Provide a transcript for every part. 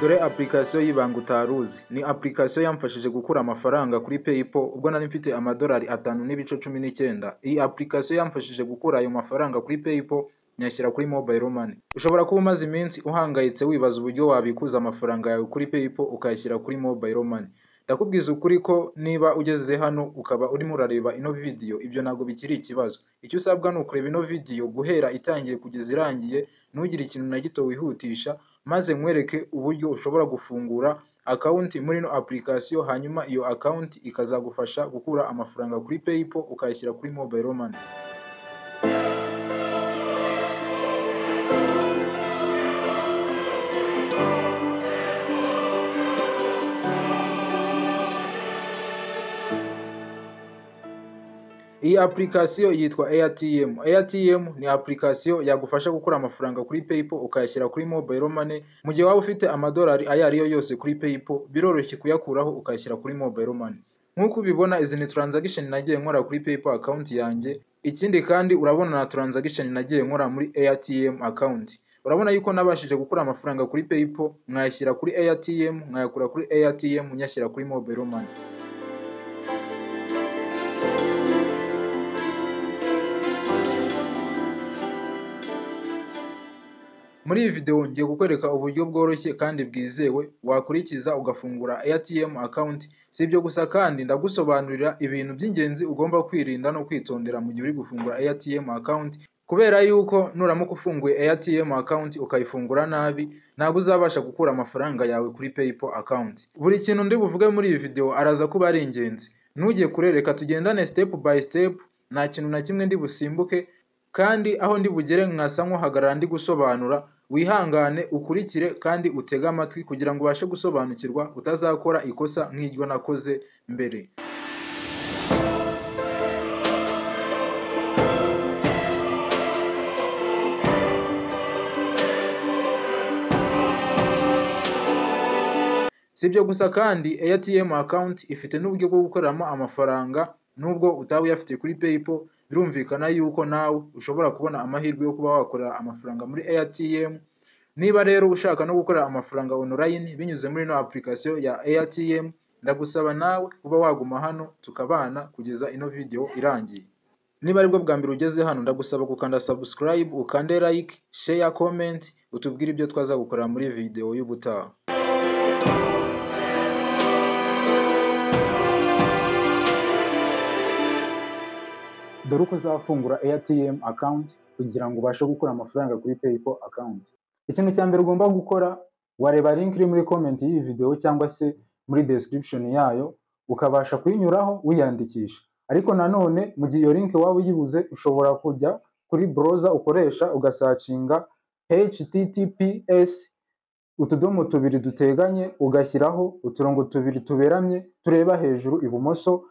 Dore application y'ibanga utaruzi. Ni application yamfashije gukura amafaranga kuri PayPal ubwo nari mfite amadolari 5.19. Iyi application yamfashije gukura ayo mafaranga kuri PayPal nyashyira kuri Mobile Money. Ushobora kuba umaze iminsi uhangayitse wibaza uburyo wabikuza amafaranga yawe kuri PayPal ukayashyira kuri Mobile Money. Ndakubwiza ukuri ko niba ugeze hano ukaba urimo urareba ino video, ibyo ntabwo bikiri ikibazo. Icyo usabwa ni ukureba ino video guhera itangiye kugeza irangiye, ntugire ikintu na gito wihutisha, maze nkwereke uburyo ushobora gufungura account muri ino application, hanyuma iyo account ikazagufasha gukura amafaranga kuri PayPal ukayashyira kuri Mobile Money. Iyi application yitwa AirTM. AirTM ni application yagufasha gukura amafaranga kuri PayPal ukayashyira kuri Mobile Money. Mu gihe waba ufite amadolari ayo ariyo yose kuri PayPal, biroroshye kuyakuraho ukayashyira kuri Mobile Money. Nk'uko ubibona, izi ni transaction nagiye nkora kuri PayPal account yanjye. Ikindi kandi urabona na transaction nagiye nkora muri AirTM account. Urabona yuko nabashije gukura amafaranga kuri PayPal nkayashyira kuri AirTM, nkayakura kuri AirTM nyashyira kuri Mobile Money. Muri iyi video ngiye kukwereka uburyo bworoshye kandi bwizewe wakurikiza ugafungura AirTM account. Si ibyo gusa kandi ndagusobanurira ibintu by'ingenzi ugomba kwirinda no kwitondera mu gihe uri gufungura AirTM account, kubera yuko nuramuka ufunguye AirTM account ukayifungura nabi, ntabwo uzabasha gukura amafaranga yawe kuri PayPal account. Buri kintu ndi buvuge muri iyi video araza kuba ari ingenzi. Nugiye kurereka tugendane step by step, nta kintu na kimwe ndi busimbuke, kandi aho ndi bugere nkasa nk'uhagarara ndi gusobanura. Wihangane ukurikire kandi utege amatwi kugira ngo ubashe gusobanukirwa, utazakora ikosa nk'iryo nakoze mbere. Si ibyo gusa kandi AirTM account ifite n'uburyo bwo gukoreramo amafaranga. Nubwo utaba uyafite kuri PayPal, birumvikana yuko nawe ushobora kubona amahirwe yo kuba wakorera amafaranga muri AirTM. Niba rero ushaka no gukorera amafaranga online binyuze muri no application ya AirTM, ndagusaba nawe kuba waguma hano tukabana kugeza ino video irangiye. Niba aribwo bwa mbere ugeze hano, ndagusaba gukanda subscribe, ukande like, share, comment, utubwire ibyo twaza gukorera muri video y'ubutaha. Dore uko uzafungura AirTM account kugira ngo ubashe gukura amafaranga kuri PayPal account. Ikintu cya mbere ugomba gukora, wareba link iri muri comment y'iyi video cyangwa se muri description yayo, ukabasha kuyinyuraho wiyandikisha. Ariko nanone mu gihe iyo link waba uyibuze, ushobora kujya kuri browser ukoresha ugasearchinga https utudomo tubiri duteganye, ugashyiraho uturongo tubiri tuberamye tureba hejuru ibumoso,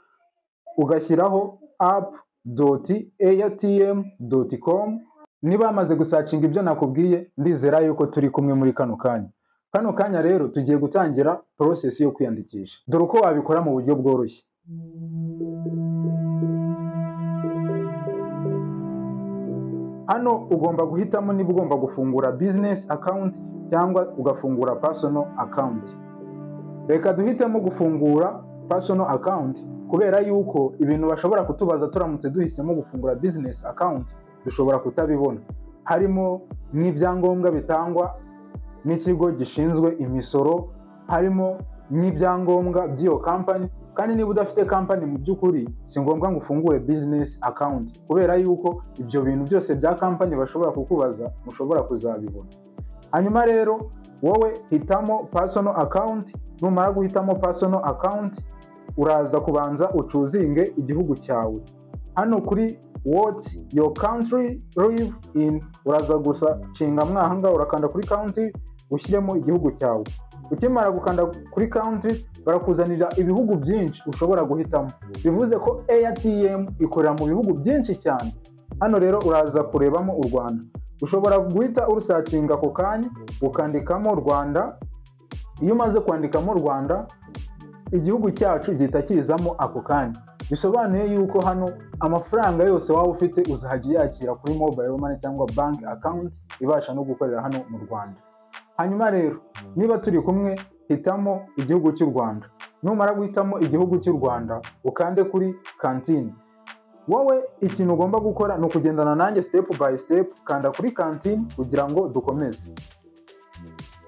ugashyiraho app.airtm.com. Niba amaze gusearchinga ibyo nakubwiye, ndizera yuko turi kumwe muri kano kanya rero tugiye gutangira process yo kwiyandikisha. Dore uko wabikora mu buryo bworoshye. Hano ugomba guhitamo niba ugomba gufungura business account cyangwa ugafungura personal account. Reka duhitemo gufungura personal account, kubera yuko ibintu bashobora kutubaza turamutse duhisemo gufungura business account dushobora kutabibona. Harimo n'ibyangombwa bitangwa n'ikigo gishinzwe imisoro, harimo n'ibyangombwa by'iyo company. Kandi niba udafite company mu by'ukuri, si ngombwa ngo ufungure business account, kubera yuko ibyo bintu byose bya company bashobora kukubaza mushobora kuzabibona. Hanyuma rero wowe hitamo personal account. Numara guhitamo personal account, uraza kubanza ucuzinge igihugu cyawe. Hano kuri what your country live in, uraza gusa nshinga mwahanga urakanda kuri country ushyiremo igihugu cyawe. Ukimara gukanda kuri country, barakuzanira ibihugu byinshi ushobora guhitamo. Bivuze ko AirTM ikorera mu bihugu byinshi cyane. Hano rero uraza kurebamo u Rwanda. Ushobora guhita urusearchinga ako kanya ukandikamo Rwanda. Iyo umaze kwandikamo Rwanda, igihugu cyacu gihita kizamo ako kanya. Bisobanuye yuko hano amafaranga yose waba ufite uzajya yakira kuri Mobile Money cyangwa bank account ibasha no gukorera hano mu Rwanda. Hanyuma rero niba turi kumwe hitamo igihugu cy'u Rwanda. Numara guhitamo igihugu cy'u Rwanda ukande kuri kantine. Wowe ikintu ugomba gukora ni ukugendana nanjye step by step, kanda kuri kantine kugira ngo dukomeze.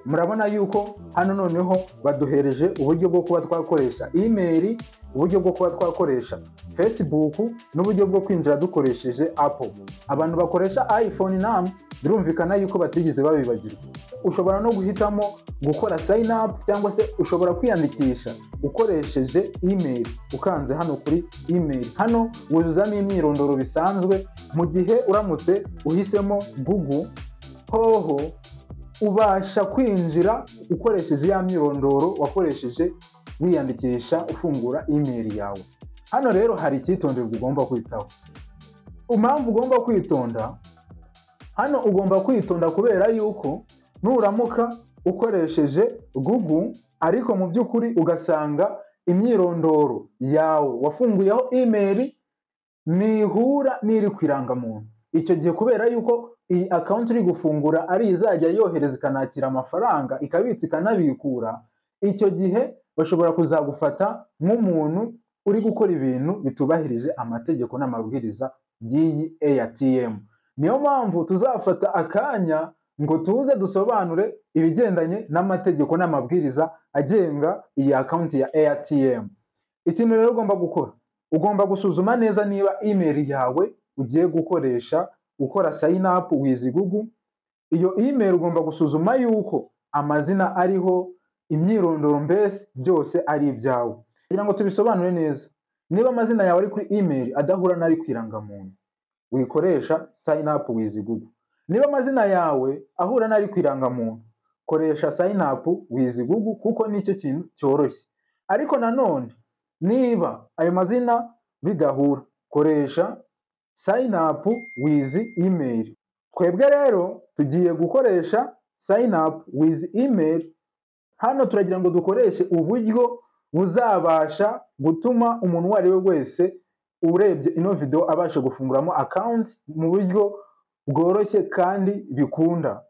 Murabona yuko hano noneho baduhereje uburyo bwo kuba twakoresha email, uburyo bwo kuba twakoresha Facebook n'uburyo bwo kwinjira dukoresheje Apple. Abantu bakoresha iPhone namwe birumvikana yuko batigeze babibagirwa. Ushobora no guhitamo gukora sign up cyangwa se ushobora kwiyandikisha ukoresheje email. Ukanze hano kuri email, hano wuzuzamo imyirondoro bisanzwe. Mu gihe uramutse uhisemo Google, hoho ubasha kwinjira ukoresheje ya myirondoro wakoresheje wiyandikisha ufungura email yawe. Hano rero hari icyitonderwa ugomba kwitaho. Impamvu ugomba kwitonda, hano ugomba kwitonda kubera yuko nuramuka ukoresheje Google ariko mu by'ukuri ugasanga imyirondoro yawe wafunguyeho email nihura n'iri kwirangamuntu, icyo gihe kubera yuko iyi account uri gufungura ari izajya yohereza ikanakira amafaranga, ikabitsa ikanabikura, icyo gihe bashobora kuzagufata nk'umuntu uri gukora ibintu bitubahirije amategeko n'amabwiriza by'iyi ATM. Niyo mpamvu tuzafata akanya ngo tuze dusobanure ibigendanye n'amategeko n'amabwiriza agenga iyi account ya ATM. Ikintu rero ugomba gukora, ugomba gusuzuma neza niba email yawe ugiye gukoresha ukora sign up with Google. Iyo email ugomba gusuzuma yuko amazina ariho, imyirondoro mbese byose ari ibyawe. Kugira ngo tubisobanure neza, niba amazina yawe ari kuri email adahura n'ari kwirangamuntu, wikoresha sign up with Google. Niba amazina yawe ahura n'ari kwirangamuntu, koresha sign up with Google kuko nicyo kintu cyoroshye. Ariko nanone niba ayo mazina bidahura, koresha sign up with email. Twebwe rero tugiye gukoresha sign up with email. Hano turagira ngo dukoreshe uburyo buzabasha gutuma umuntu wari we wese urebye ino video abasha gufunguramo account mu buryo bworoshye kandi bikunda.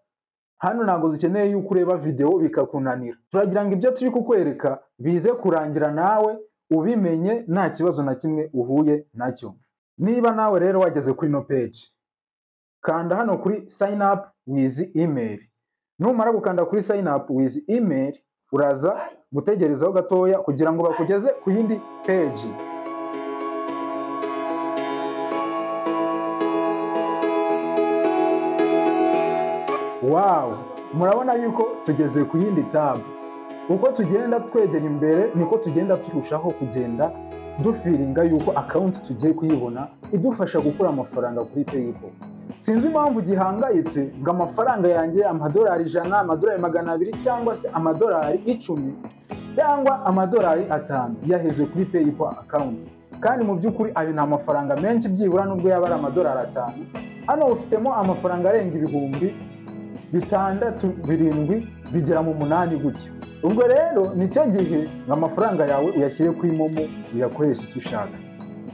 Hano ntabwo dukeneye yuko ureba video bikakunanira. Turagira ngo ibyo turi kukwereka bize kurangira nawe ubimenye nta kibazo na kimwe uhuye nacyo. Niba nawe rero wageze kuri no page, kanda hano kuri sign up with email. Numara gukanda kuri sign up with email, uraza gutegerezaho gatoya kugira ngo bakugeze ku yindi page. Wow, murabona yuko tugeze ku yindi tab. Uko tugenda twegera imbere niko tugenda turushaho kugenda dufiringa yuko account tugiye kuyibona idufasha gukura amafaranga kuri PayPal. Sinzi impamvu gihangayitse ngo amafaranga yanjye amadolari 100, amadolari 200 cyangwa se amadolari 10 cyangwa amadolari 5 yaheze kuri PayPal account. Kandi mu by'ukuri ayo nta mafaranga menshi, byibura nubwo yaba ari amadolari 5. Hano ufitemo amafaranga arenga ibihumbi 6, 7 bigera mu 8 gutyo. Ubwo rero nicyo gihe amafaranga yawe uyashyire kuri Momo uyakoresha icyo ushaka.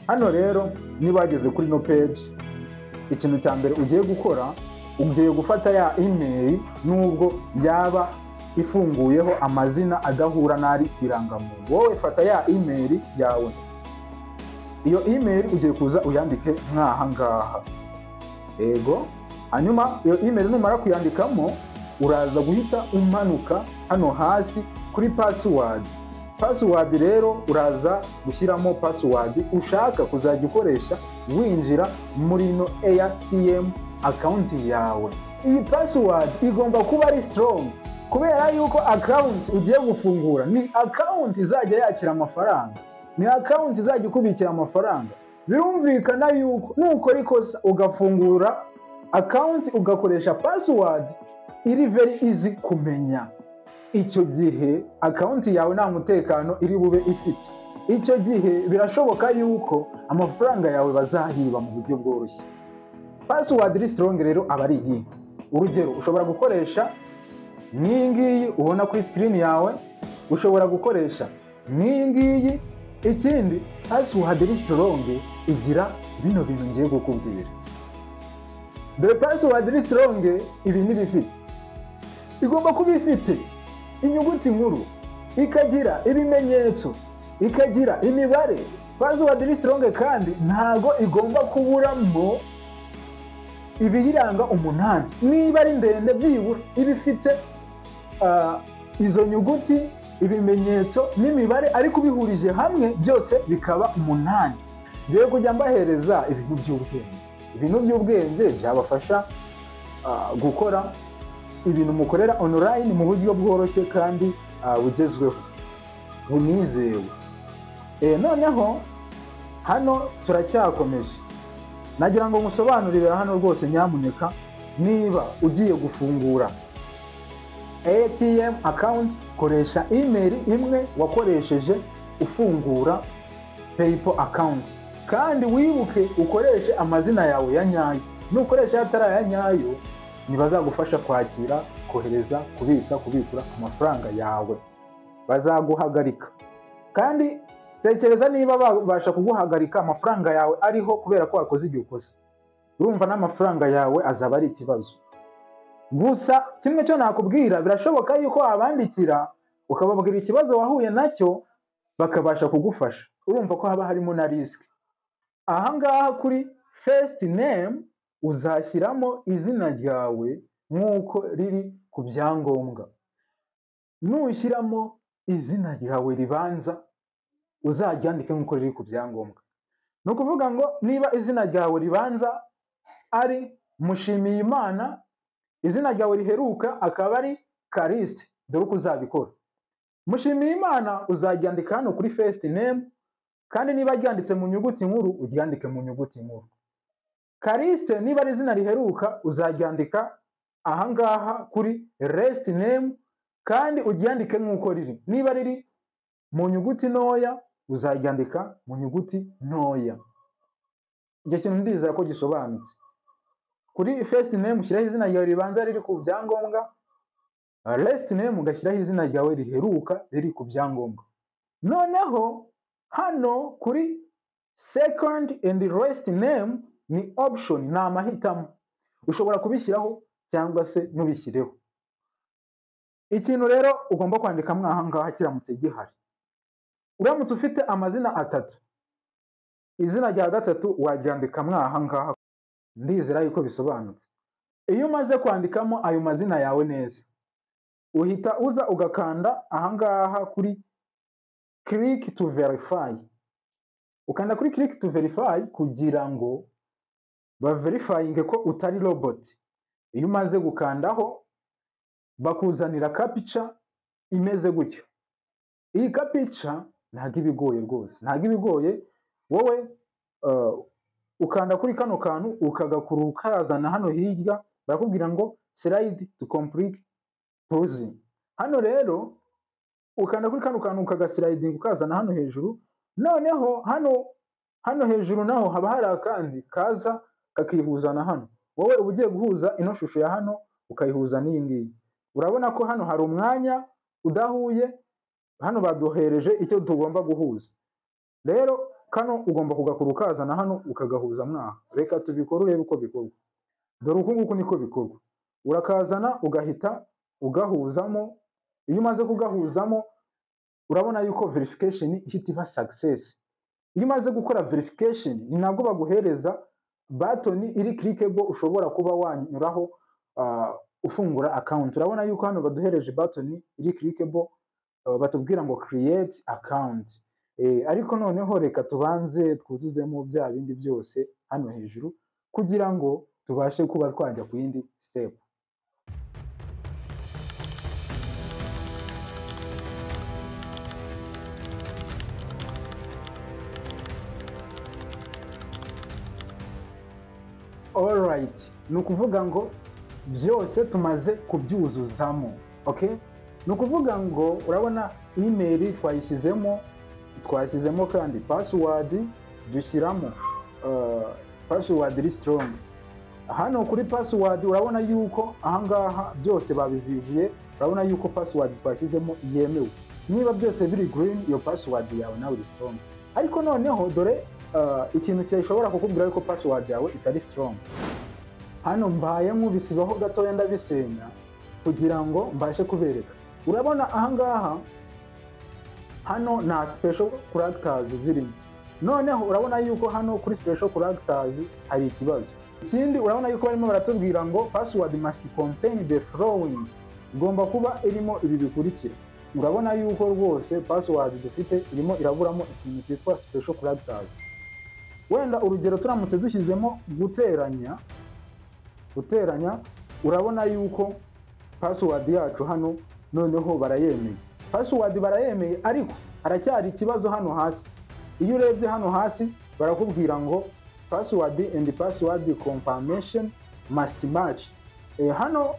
Hano rero niba wageze kuri no page, ikintu cya mbere ugiye gukora, ugiye gufata ya email nubwo yaba ifunguyeho amazina adahura n'ari kwirangamuntu. Wowe fata ya email yawe, iyo email ugiye kuza uyandike nk'aha ngaha. Ego, hanyuma iyo email numara kuyandikamo uraza guhita umanuka hano hasi kuri password. Password rero uraza gushyiramo password ushaka kuzajya ukoresha winjira muri no ATM account yawe. Iyi password igomba kuba ari strong kubera yuko account ugiye gufungura ni account izajya yakira amafaranga, ni account izajya kubikira amafaranga. Birumvikana yuko nuko ikosa ugafungura account ugakoresha password iri very easy kumenya, icyo gihe account yawe nta mutekano iri bube ifite. Icyo gihe birashoboka yuko amafaranga yawe bazahiba mu buryo bworoshye. Password iri strong rero aba ari iyi. Urugero, ushobora gukoresha nk'iyi ngiyi ubona kuri screen yawe, ushobora gukoresha nk'iyi ngiyi. Ikindi, password iri strong igira bino bintu ngiye gukubwira. The password iri strong ibi ni bifite. igomba kuba ifite inyuguti nkuru, ikagira ibimenyetso, ikagira imibare. Password iri strong kandi ntago igomba kuburamo ibiyiranga 8. Niba ari ndende byibura ibifite izo nyuguti, ibimenyetso n'imibare, ariko bihurije hamwe byose bikaba 8. Ngiye kujya mbahereza ibintu by'ubwenge. Ibintu by'ubwenge byabafasha gukora ibintu mukorera online mu buryo bworoshye kandi bugezweho bunizewe. Noneho hano turacyakomeje. Nagira ngo musobanurire hano rwose nyamuneka, niba ugiye gufungura ATM account, koresha email imwe wakoresheje ufungura PayPal account, kandi wibuke ukoreshe amazina yawe ya nyayo. Nukoresha atari ya nyayo, ntibazagufasha kwakira, kohereza, kubitsa, kubikura amafaranga yawe, bazaguhagarika. Kandi tekereza niba babasha kuguhagarika amafaranga yawe ariho kubera ko wakoze ibyo ukoze, urumva n'amafaranga yawe azaba ari ikibazo. Gusa kimwe cyo nakubwira, birashoboka yuko abandikira ukababwira ikibazo wahuye nacyo bakabasha kugufasha. Urumva ko haba harimo na risk. Aha ngaha kuri first name uzashyiramo izina ryawe nk'uko riri ku byangombwa. Nushyiramo izina ryawe ribanza, uzaryandike nk'uko riri ku byangombwa. Ni ukuvuga ngo niba izina ryawe ribanza ari Mushimiyimana, izina ryawe riheruka akaba ari Kariste, dore uko uzabikora. Mushimiyimana uzaryandika hano kuri first name, kandi niba ryanditse mu nyuguti nkuru uryandike mu nyuguti nkuru. Kariste niba ari izina riheruka uzaryandika aha ngaha kuri last name, kandi uryandike nk'uko riri. Niba riri mu nyuguti ntoya uzaryandika mu nyuguti ntoya. Icyo kintu ndizera ko gisobanutse. Kuri first name ushyiraho izina ryawe ribanza riri ku byangombwa, last name ugashyiraho izina ryawe riheruka riri ku byangombwa. Noneho hano kuri second and last name ni option, ni amahitamo. Ushobora kubishyiraho cyangwa se ntubishyireho. Ikintu rero ugomba kwandika mwaha ngaha kiramutse gihari, uramutse ufite amazina 3, izina rya gatatu waryandika mwaha ngaha. Ndizera yuko bisobanutse. Iyo umaze kwandikamo ayo mazina yawe neza, uhita uza ugakanda aha ngaha kuri click to verify. Ukanda kuri click to verify kugira ngo baverifyinge ko utari robot. Iyo umaze gukandaho bakuzanira captcha imeze gutyo. Iyi captcha ntago ibigoye rwose, ntago ibigoye. Wowe ukanda kuri kano kantu ukagakuru ukazana hano hirya, barakubwira ngo slide to complete puzzle. Hano rero ukanda kuri kano kantu ukagasliding ukazana hano hejuru. Noneho hano hejuru naho haba hari akandi kaza kakihuza na hano. Wowe ugiye guhuza ino shusho ya hano ukayihuza n'iyi ngiyi. Urabona ko hano hari umwanya udahuye, hano baduhereje icyo tugomba guhuza. Rero kano ugomba kugakura ukazana hano ukagahuza mwaha. Reka tubikore urebe uko bikorwa. Dore uku nguku niko bikorwa. Urakazana ugahita ugahuzamo. Iyo umaze kugahuzamo urabona yuko verification ihita iba success. Iyo umaze gukora verification ni nabwo baguhereza button iri clickable ushobora kuba wanyuraho ufungura account. Urabona yuko hano baduhereje button iri clickable, batubwira ngo create account. Ariko noneho reka tubanze twuzuzemo bya bindi byose hano hejuru kugira ngo tubashe kuba twajya ku yindi step. Alright, ni ukuvuga ngo byose tumaze kubyuzuzamo. Okay? Ni ukuvuga ngo urabona email twashyizemo kandi password dushyiramo password iri strong. Hano kuri password urabona yuko ahangaha byose babiviviye. Urabona yuko password twashyizemo yemewe. Niba byose biri green, iyo password yawe nawe iri strong. Ariko noneho dore ikintu cyashobora kukubwira yuko password yawe itari strong. Hano mbaye nkubisibaho gato yenda bisenya. kugira ngo mbashe kubereka. Urabona ahangaha hano nta special characters zirimo. Noneho urabona yuko hano kuri special characters hari ikibazo. Ikindi urabona yuko barimo baratubwira ngo password must contain the following, igomba kuba irimo ibi bikurikira. Urabona yuko rwose password dufite irimo iraburamo ikintu cyitwa special characters. Wenda urugero turamutse dushyizemo guteranya, urabona yuko password yacu hano noneho barayemeye. Password barayemeye, ariko haracyari ikibazo hano hasi. Iyo urebye hano hasi barakubwira ngo password and password confirmation must match. Hano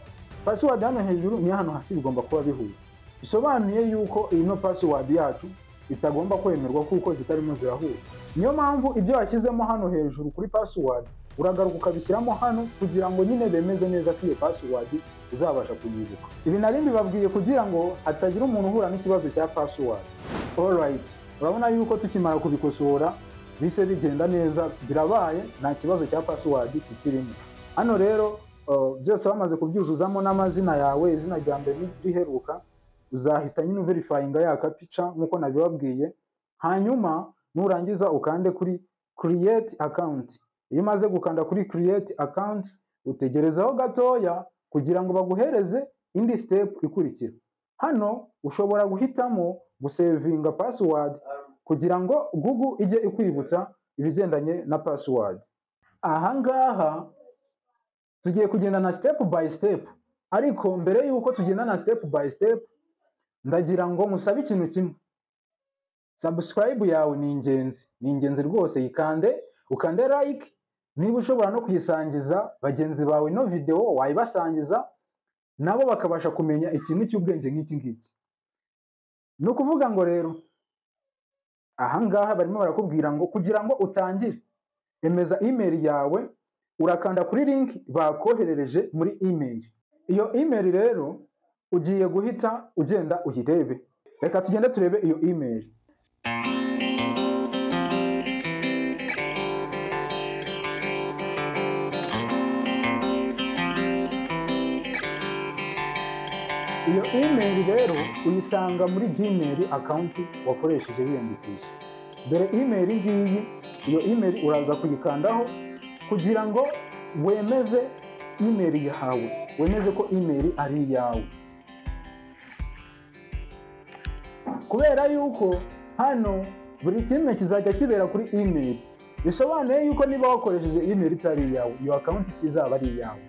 password hano hejuru ni hano hasi bigomba kuba bihuye. Bisobanuye yuko ino password yacu itagomba kwemerwa kuko zitarimo zirahura. Niyo mpamvu ibyo washyizemo hano hejuru kuri password uragaruka ukabishyiramo hano kugira ngo nyine bemeze neza ko iyo password uzabasha kuyibuka. Ibi nari mbibabwiye kugira ngo hatagira umuntu uhura n'ikibazo cya password. Alright, urabona yuko tukimara kubikosora bise bigenda neza, birabaye nta kibazo cya password kikirimo. Hano rero byose bamaze kubyuzuzamo n'amazina yawe, izina rya mbere n'iriheruka, uzahita nyine verifyinga ya kapica nkuko nabibabwiye. Hanyuma nurangiza ukande kuri create account. Iyo umaze gukanda kuri create account utegerezaho gatoya kugira ngo baguhereze indi step ikurikira. Hano ushobora guhitamo gusevinga password kugira ngo Google ijye ikwibutsa ibigendanye na password. Ahangaha tugiye kugenda na step by step, ariko mbere yuko tugenda na step by step ndagira ngo musabe ikintu kimwe. Subscribe yawe ni ingenzi rwose, ukande like, niba ushobora no kuyisangiza bagenzi bawe no video wayibasangiza nabo bakabasha kumenya ikintu cy'ubwenge nk'iki ngiki. Ni ukuvuga ngo rero ahangaha barimo barakubwira ngo kugira ngo utangire emeza email yawe, urakanda kuri link bakoherereje muri email. Iyo email rero ugiye guhita ugenda uyirebe. Reka tugende turebe iyo email. Iyo email rero uyisanga muri Gmail account wakoresheje wiyandikisha. Dore email ngiyi, iyo email uraza kuyikandaho kugira ngo wemeze email yawe, wemeze ko email ari iyawe. Kubera yuko hano buri kimwe kizajya kibera kuri email, bisobanuye yuko niba wakoresheje email itari iyawe, iyo account sizaba ari iyawe.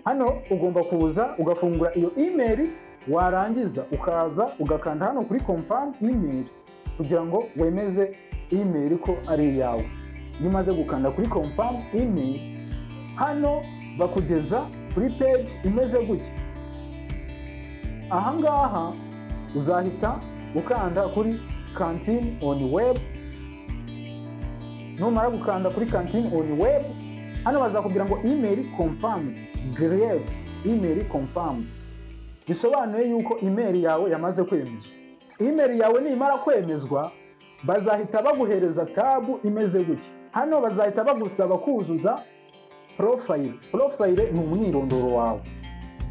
Hano ugomba kuza ugafungura iyo email, warangiza ukaza ugakanda hano kuri confirm email kugira ngo wemeze email ko ari iyawe. Iyo umaze gukanda kuri confirm email, hano bakugeza kuri page imeze gutya. Ahangaha uzahita ukanda kuri Canteen on web. Numara gukanda kuri Canteen on web, hano bazakubwira ngo email confirmed, great, email confirmed. Bisobanuye yuko email yawe yamaze kwemezwa. Email yawe nimara kwemezwa bazahita baguhereza tab imeze gutya. Hano bazahita bagusaba kuzuza profile. Profile ni umwirondoro wawe,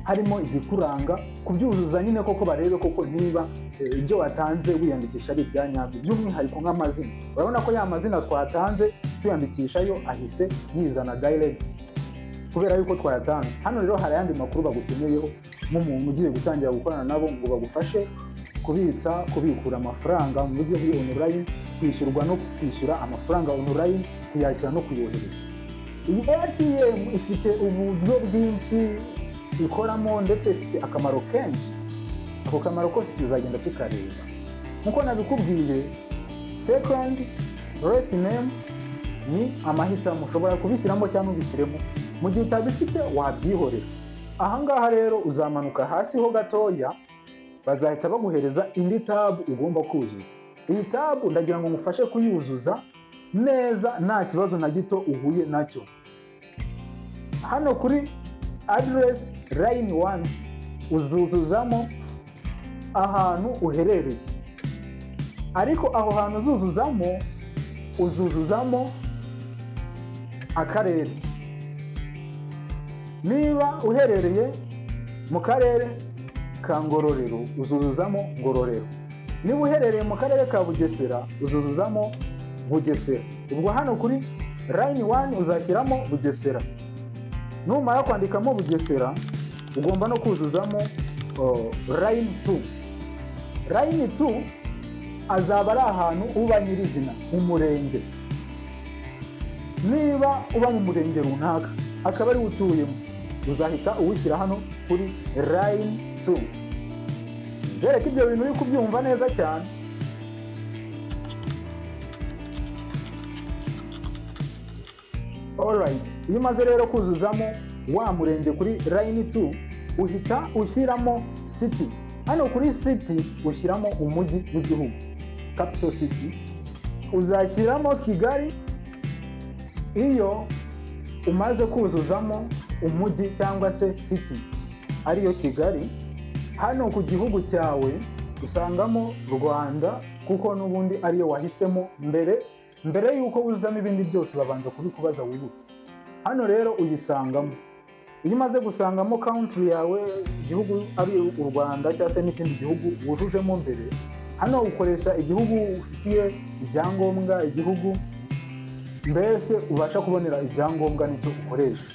harimo ibikuranga, kubyuzuza nyine koko barebe koko niba ibyo watanze wiyandikisha ari ibyanyabyo, by'umwihariko nk'amazina. Urabona ko ya mazina twatanze tuyandikishayo ahise yizana direct kubera yuko twayatanze. Hano rero hari ayandi makuru bagukeneyeho nk'umuntu ugiye gutangira gukorana nabo ngo bagufashe kubitsa, kubikura amafaranga mu buryo buri online, kwishyurwa no kwishyura amafaranga online, kuyakira no kuyohereza. Iyi ATM ifite uburyo bwinshi ikoramo ndetse ifite akamaro kenshi. Ako kamaro kose tuzagenda tukareba. Nkuko nabikubwiye, second last name ni amahitamo, ushobora kubishyiramo cyangwa ubishyiremo. Mu gihe utabifite wabyihorera. Ahangaha rero uzamanuka hasi ho gatoya, bazahita baguhereza indi tab ugomba kuzuza. Iyi tab ndagira ngo ngufashe kuyuzuza neza nta kibazo na gito uhuye nacyo. Hano kuri address line 1 uzuzuzamo ahantu uherereye, ariko aho hantu uzuzuzamo akarere. Niba uherereye mu karere ka Ngororero uzuzuzamo Ngororero. Niba uherereye mu karere ka Bugesera uzuzuzamo Bugesera. Ubwo hano kuri line 1 uzashyiramo Bugesera. Numara kwandikamo Bugesera ugomba no kuzuzamo line 2. Line 2 azaba ari ahantu uba nyirizina umurenge. Niba uba mu murenge runaka akaba ari utuyemo uzahita uwishyira hano kuri line 2. Reka ibyo bintu uri kubyumva neza cyane. Alright, iyo umaze rero kuzuzamo wa murenge kuri line 2 uhita ushyiramo city. Hano kuri city ushyiramo umujyi w'igihugu, capital city. Uzashyiramo Kigali. Iyo umaze kuzuzamo umujyi cyangwa se city ariyo Kigali, hano ku gihugu cyawe usangamo Rwanda kuko n'ubundi ariyo wahisemo mbere yuko wuzuzamo ibindi byose babanza kubikubaza wibuke. Hano rero uyisangamo. Iyo umaze gusangamo country yawe, igihugu ari u Rwanda cyangwa se n'ikindi gihugu wujujemo mbere, hano ukoresha igihugu ufitiye ibyangombwa, igihugu mbese ubasha kubonera ibyangombwa nicyo ukoresha.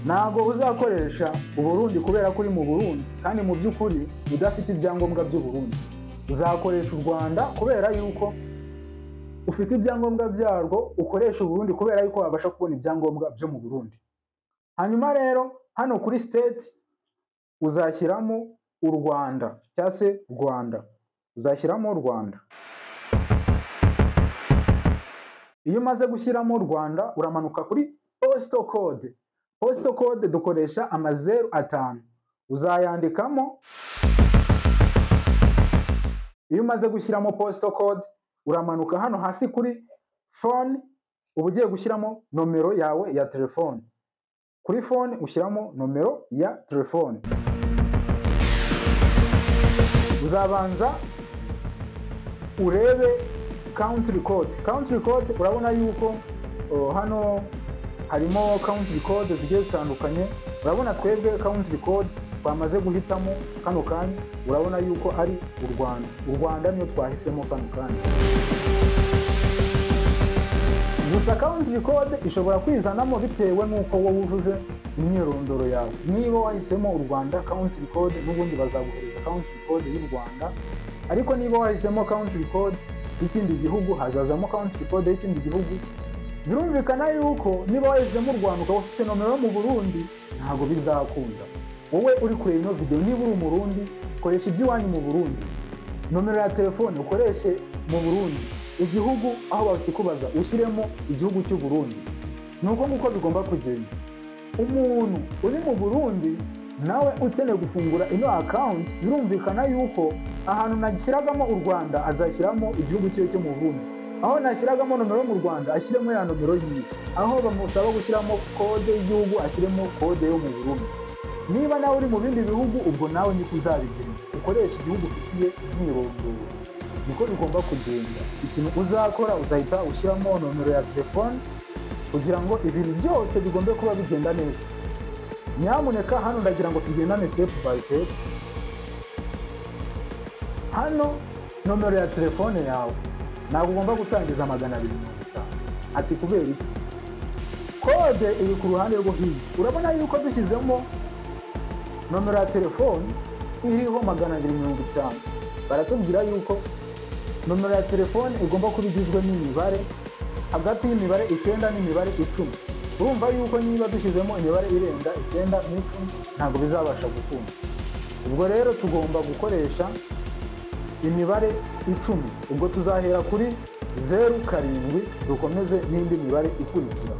Ntabwo uzakoresha Uburundi kubera ko uri mu Burundi kandi mu by'ukuri udafite ibyangombwa by'u Burundi. Uzakoresha u Rwanda kubera yuko ufite ibyangombwa byarwo, ukoresha Uburundi kubera yuko wabasha kubona ibyangombwa byo mu Burundi. Hanyuma rero hano kuri state uzashyiramo u Rwanda cyangwa se Rwanda. Uzashyiramo Rwanda. Iyo umaze gushyiramo Rwanda uramanuka kuri postal code. Postal code dukoresha 05. Uzayandikamo. Iyo umaze gushyiramo postal code uramanuka hano hasi kuri phone, uba ugiye gushyiramo nomero yawe ya telefone. Kuri phone ushyiramo nomero ya telefone. Uzabanza urebe country code. Country code urabona yuko hano harimo country code zigiye zitandukanye. Urabona twebwe country code twamaze guhitamo kano kanya, urabona yuko ari u Rwanda. U Rwanda niyo twahisemo kano kanya. Gusa country code ishobora kwizanamo bitewe n'uko wowe wujuje imyirondoro yawe. Niba wahisemo u Rwanda country code n'ubundi bazaguhereza country code y'u Rwanda, ariko niba wahisemo country code y'ikindi gihugu hazazamo country code y'ikindi gihugu. Birumvikana yuko niba wahisemo u Rwanda ukaba ufite nomero mu Burundi ntabwo bizakunda. Wowe uri kureba ino video, niba uri Umurundi koresha iby'iwanyu mu Burundi, nomero ya telefone ukoreshe mu Burundi, igihugu aho bakikubaza ushyiremo igihugu cy'u Burundi. Nuko nguko bigomba kugenda. Umuntu uri mu Burundi nawe ukeneye gufungura ino account, birumvikana yuko ahantu nagishyiragamo u Rwanda azashyiramo igihugu cyo mu Burundi. Aho nashyiragamo nomero mu Rwanda ashyiremo ya nomero yiwe. Aho bamusaba gushyiramo code y'igihugu ashyiremo code yo mu Burundi. Niba nawe uri mu bindi bihugu ubwo nawe niko uzabigenza. Ukoresha igihugu ufitiye imyirondoro. Niko bigomba kugenda. Ikintu uzakora uzahita ushyiramo nomero ya telefone kugira ngo ibintu byose bigombe kuba bigenda neza. Nyamuneka hano ndagira ngo tugendane step by step. Hano nomero ya telefone yawe ntabwo ugomba gutangiza 250. Ati kubera iki? Kode iri ku ruhande rwo hirya. Urabona yuko dushyizemo nomero ya telefone iriho 250. Baratubwira yuko nomero ya telefone igomba kuba igizwe n'imibare hagati y'imibare 9 n'imibare 10. Urumva yuko niba dushyizemo imibare irenga 9 n'10 ntabwo bizabasha gukunda. Ubwo rero tugomba gukoresha imibare 10. Ubwo tuzahera kuri 07 dukomeze n'indi mibare ikurikira.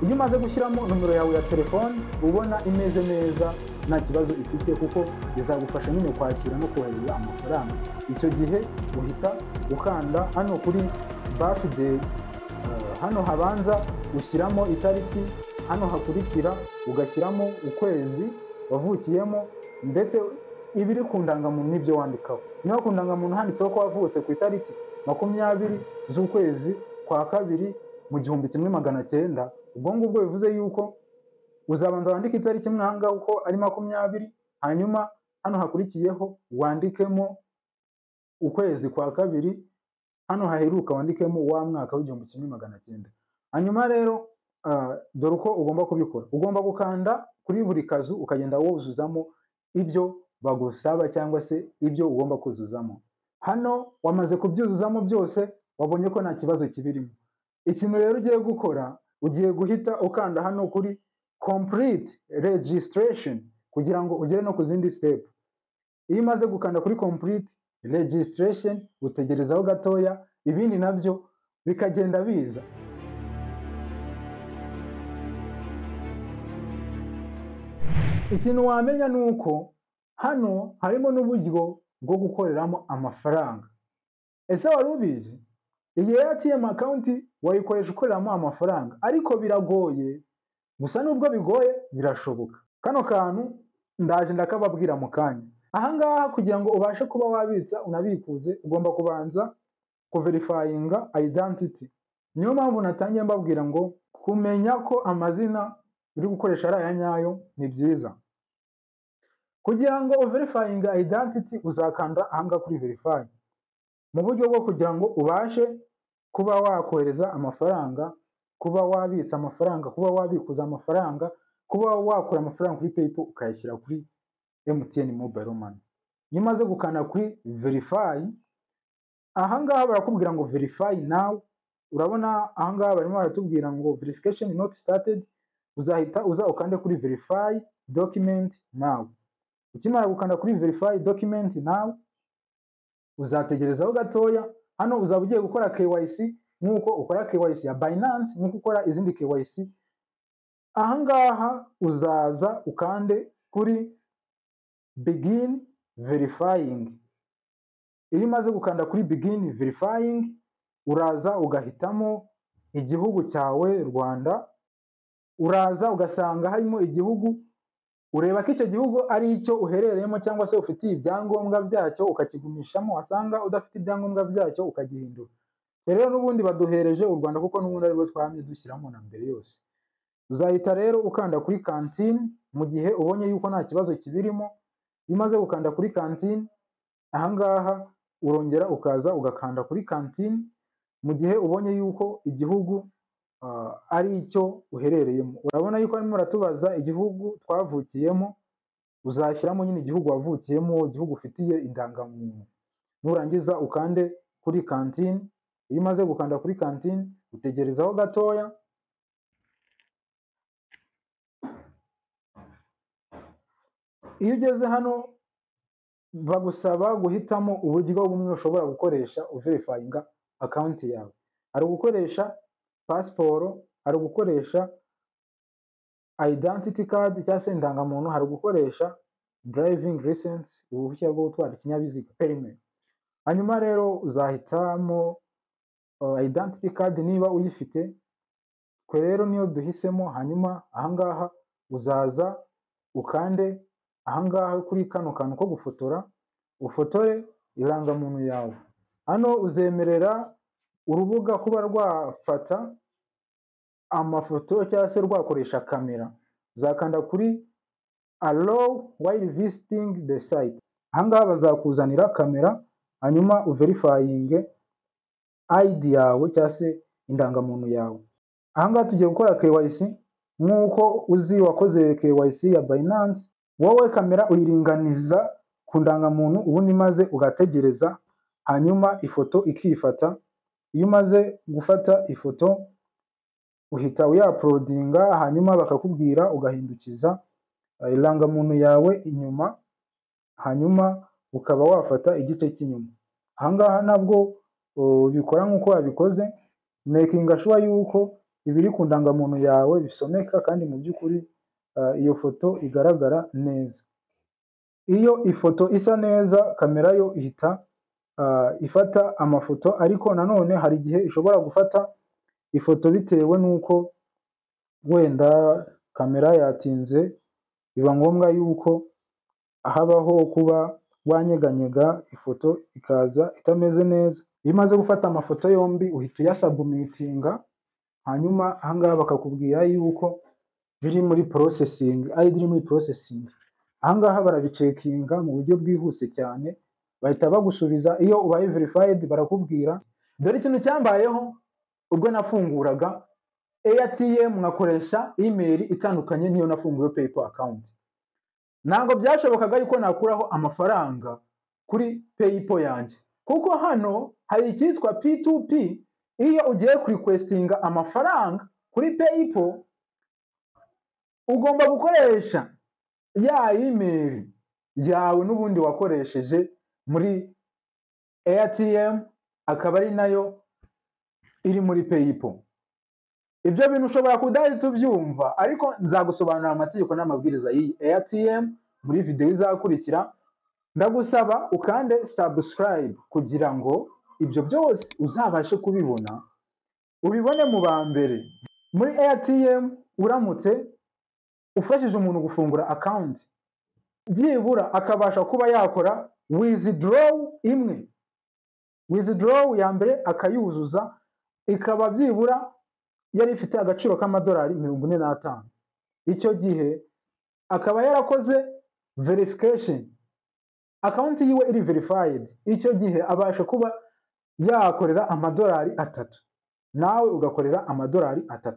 Iyo umaze gushyiramo nomero yawe ya telefone ubona imeze neza nta kibazo ifite kuko bizagufasha nyine kwakira no kohereza amafaranga. Icyo gihe uhita ukanda hano kuri birthday. Hano habanza ushyiramo itariki, hano hakurikira ugashyiramo ukwezi wavukiyemo ndetse ibiri ku ndangamuntu n'ibyo wandikaho. Niba ku ndangamuntu handitseho ko wavutse ku itariki 20 z'ukwezi kwa 2 mu 1900, ubwo ngubwo bivuze yuko uzabanza wandika itariki mwanga uko ari 20, hanyuma hano hakurikiyeho wandikemo ukwezi kwa kabiri, hano haheruka wandikemo wa mwaka w'1900. hanyuma rero dore uko ugomba kubikora. Ugomba gukanda kuri buri kazu ukagenda wuzuzamo ibyo bagusaba cyangwa se ibyo ugomba kuzuzamo. Hano wamaze kubyuzuzamo byose, wabonye ko nta kibazo kibirimo. Ikintu rero ugiye gukora, ugiye guhita ukanda hano kuri complete registration kugira ngo ugere no ku zindi step. Iyo umaze gukanda kuri complete registration utegerezaho gatoya, ibindi nabyo bikagenda biza. Ikintu wamenya ni uko hano harimo n'uburyo bwo gukoreramo amafaranga. Ese wari ubizi? Iyi ATM account wayikoresha ukoreramo amafaranga, ariko biragoye. Gusa nubwo bigoye birashoboka. Kano kantu ndaje ndakababwira mu kanya. Ahangaha kugira ngo ubashe kuba wabitsa unabikuze, ugomba kubanza kuverifyinga identity. Niyo mpamvu natangiye mbabwira ngo kumenya ko amazina uri gukoresha ari aya nyayo ni byiza. Kugira ngo uverifyinga identity uzakanda ahangaha kuri verify, mu buryo bwo kugira ngo ubashe kuba wakohereza amafaranga, kuba wabitsa amafaranga, kuba wabikuza amafaranga, kuba wakura amafaranga kuri PayPal ukayashyira kuri MTN Mobile Money. Iyo umaze gukanda kuri verify, ahangaha barakubwira ngo verify now. Urabona ahangaha barimo baratubwira ngo verification not started. Uzahita uza ukande kuri verify document now. Ukimara gukanda kuri verify document now, uzategerezaho gatoya. Hano uzaba ugiye gukora KYC nk'uko ukora KYC ya Binance, nk'uko ukora izindi KYC. Ahangaha uzaza ukande kuri begin verifying. Iyo umaze gukanda kuri begin verifying, uraza ugahitamo igihugu cyawe Rwanda. Uraza ugasanga harimo igihugu, ureba ko icyo gihugu ari icyo uherereyemo cyangwa se ufitiye ibyangombwa byacyo ukakigumishamo, wasanga udafite ibyangombwa byacyo ukagihindura. Rero n'ubundi baduhereje u Rwanda kuko n'ubundi aribwo twamye dushyiramo na mbere yose. Uzahita rero ukanda kuri cantine mu gihe ubonye yuko nta kibazo kibirimo. Iyo umaze gukanda kuri cantine, ahangaha urongera ukaza ugakanda kuri cantine mu gihe ubonye yuko igihugu ari icyo uherereyemo. Urabona yuko arimo uratubaza igihugu twavukiyemo, uzashyiramo nyine igihugu wavukiyemo, igihugu ufitiye indangamuntu. Nurangiza ukande kuri cantine. Iyo umaze gukanda kuri cantine utegerezaho gatoya. Iyo ugeze hano bagusaba guhitamo uburyo bumwe ushobora gukoresha uverifyinga account yawe. Hari ugukoresha passport, hari ugukoresha identity card cyangwa se indangamuntu, hari ugukoresha driving license, uruhushya rwo gutwara ikinyabiziga permit. Hanyuma rero uzahitamo identity card niba uyifite. Twe rero niyo duhisemo. Hanyuma ahangaha uzaza ukande ahangaha kuri kano kantu ko gufotora, ufotore irangamuntu yawe. Hano uzemerera urubuga kuba rwafata amafoto cyangwa se rwakoresha kamera. Uzakanda kuri allow while visiting the site. Ahangaha bazakuzanira kamera, hanyuma uverifyinge ID yawe cyangwa se indangamuntu yawe. Ahangaha tugiye gukora KYC nk'uko uzi wakoze KYC ya Binance. Wowe kamera uyiringaniza ku ndangamuntu, ubundi maze ugategereza, hanyuma ifoto ikifata. Iyo umaze gufata ifoto uhita uyaploadinga, hanyuma bakakubwira ugahindukiza irangamuntu yawe inyuma, hanyuma ukaba wafata igice cy'inyuma. Ahangaha nabwo ubikora nk'uko wabikoze, making sure yuko ibiri ku ndangamuntu yawe bisomeka kandi mu by'ukuri iyo foto igaragara neza. Iyo ifoto isa neza, kamera yo ihita ifata amafoto, ariko nanone hari igihe ishobora gufata ifoto bitewe n'uko wenda kamera yatinze, biba ngombwa yuko habaho kuba wanyeganyega ifoto ikaza itameze neza. Iyo umaze gufata amafoto yombi uhita uyasubmitinga, hanyuma ahangaha bakakubwira yuko biri muri processing, ari biri muri processing. ahangaha barabicekinga mu buryo bwihuse cyane, bahita bagusubiza. Iyo ubaye verified barakubwira. Dore ikintu cyambayeho ubwo nafunguraga ATM nkakoresha email itandukanye niyo nafunguye PayPal account. Ntabwo byashobokaga yuko nakuraho amafaranga kuri PayPal yanjye, kuko hano hari icyitwa P2P. Iyo ugiye requestinga amafaranga kuri PayPal ugomba gukoresha ya email yawe n'ubundi wakoresheje muri ATM, akaba ari nayo iri muri PayPal. Ibyo bintu ushobora kudahita ubyumva, ariko nzagusobanurira amategeko n'amabwiriza y'iyi ATM muri video izakurikira. Ndagusaba ukande subscribe kugira ngo ibyo byose uzabashe kubibona, ubibone mu ba mbere. Muri ATM uramutse ufashije umuntu gufungura account, byibura akabasha kuba yakora withdraw imwe, withdraw ya mbere akayuzuza, ikaba byibura yari ifite agaciro k'amadolari 45. Icyo gihe akaba yarakoze verification, account yiwe iri verified. Icyo gihe abasha kuba yakorera amadolari 3, nawe ugakorera amadolari 3.